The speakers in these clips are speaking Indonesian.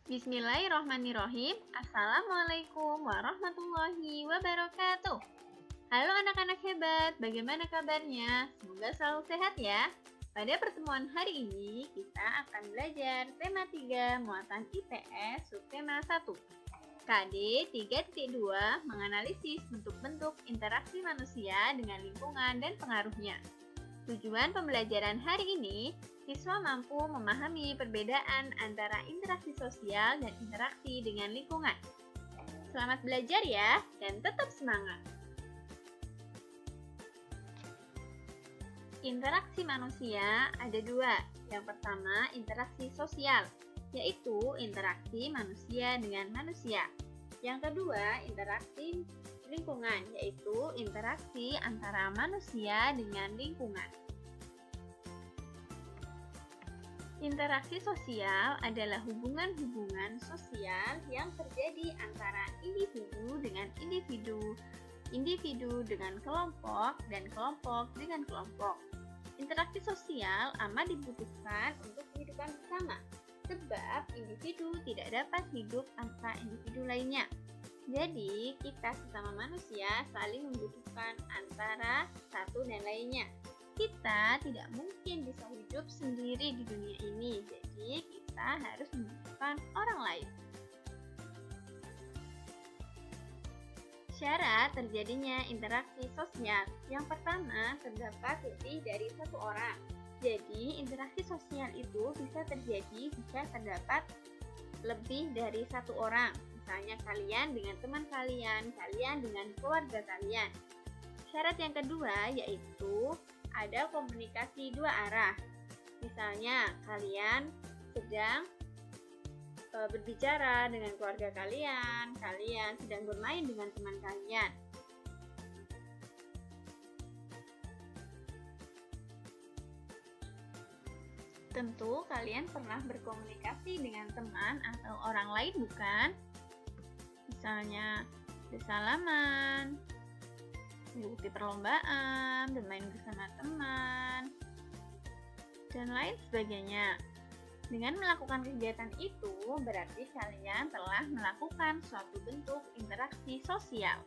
Bismillahirrohmanirrohim. Assalamualaikum warahmatullahi wabarakatuh. Halo anak-anak hebat, bagaimana kabarnya? Semoga selalu sehat ya. Pada pertemuan hari ini, kita akan belajar tema 3 muatan IPS subtema 1. KD 3.2 menganalisis bentuk-bentuk interaksi manusia dengan lingkungan dan pengaruhnya. Tujuan pembelajaran hari ini, siswa mampu memahami perbedaan antara interaksi sosial dan interaksi dengan lingkungan. Selamat belajar ya, dan tetap semangat! Interaksi manusia ada dua. Yang pertama, interaksi sosial, yaitu interaksi manusia dengan manusia. Yang kedua, interaksi lingkungan, yaitu interaksi antara manusia dengan lingkungan. Interaksi sosial adalah hubungan-hubungan sosial yang terjadi antara individu dengan individu, individu dengan kelompok, dan kelompok dengan kelompok. Interaksi sosial amat dibutuhkan untuk kehidupan bersama, sebab individu tidak dapat hidup tanpa individu lainnya. Jadi, kita sesama manusia saling membutuhkan antara satu dan lainnya. Kita tidak mungkin bisa hidup sendiri di dunia ini, jadi kita harus membutuhkan orang lain. Syarat terjadinya interaksi sosial. Yang pertama, terdapat lebih dari satu orang. Jadi, interaksi sosial itu bisa terjadi jika terdapat lebih dari satu orang. Misalnya kalian dengan teman kalian, kalian dengan keluarga kalian. Syarat yang kedua yaitu ada komunikasi dua arah. Misalnya kalian sedang berbicara dengan keluarga kalian, kalian sedang bermain dengan teman kalian. Tentu kalian pernah berkomunikasi dengan teman atau orang lain, bukan? Misalnya bersalaman, mengikuti perlombaan, bermain bersama teman, dan lain sebagainya. Dengan melakukan kegiatan itu, berarti kalian telah melakukan suatu bentuk interaksi sosial.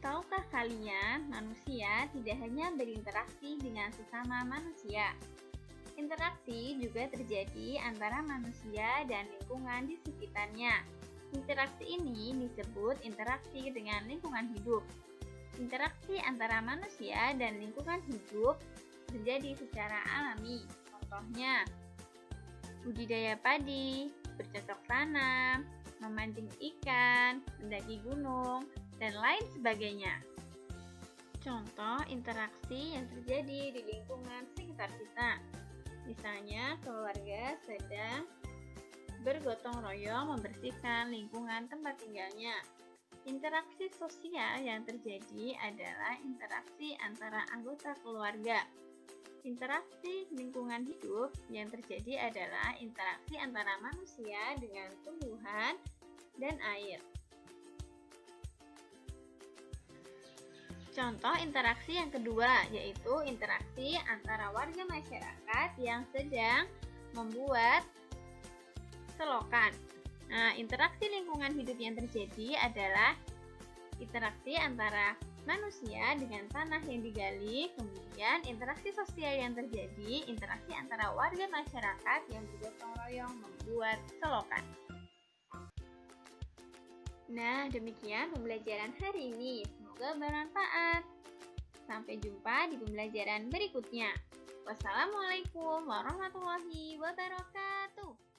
Tahukah kalian, manusia tidak hanya berinteraksi dengan sesama manusia. Interaksi juga terjadi antara manusia dan lingkungan di sekitarnya. Interaksi ini disebut interaksi dengan lingkungan hidup. Interaksi antara manusia dan lingkungan hidup terjadi secara alami. Contohnya, budidaya padi, bercocok tanam, memancing ikan, mendaki gunung, dan lain sebagainya. Contoh interaksi yang terjadi di lingkungan sekitar kita. Misalnya, keluarga sedang bergotong royong membersihkan lingkungan tempat tinggalnya. Interaksi sosial yang terjadi adalah interaksi antara anggota keluarga. Interaksi lingkungan hidup yang terjadi adalah interaksi antara manusia dengan tumbuhan dan air. Contoh interaksi yang kedua yaitu interaksi antara warga masyarakat yang sedang membuat selokan. Nah, interaksi lingkungan hidup yang terjadi adalah interaksi antara manusia dengan tanah yang digali. Kemudian interaksi sosial yang terjadi, interaksi antara warga masyarakat yang bergotong royong membuat selokan. Nah, demikian pembelajaran hari ini. Semoga bermanfaat. Sampai jumpa di pembelajaran berikutnya. Wassalamualaikum warahmatullahi wabarakatuh.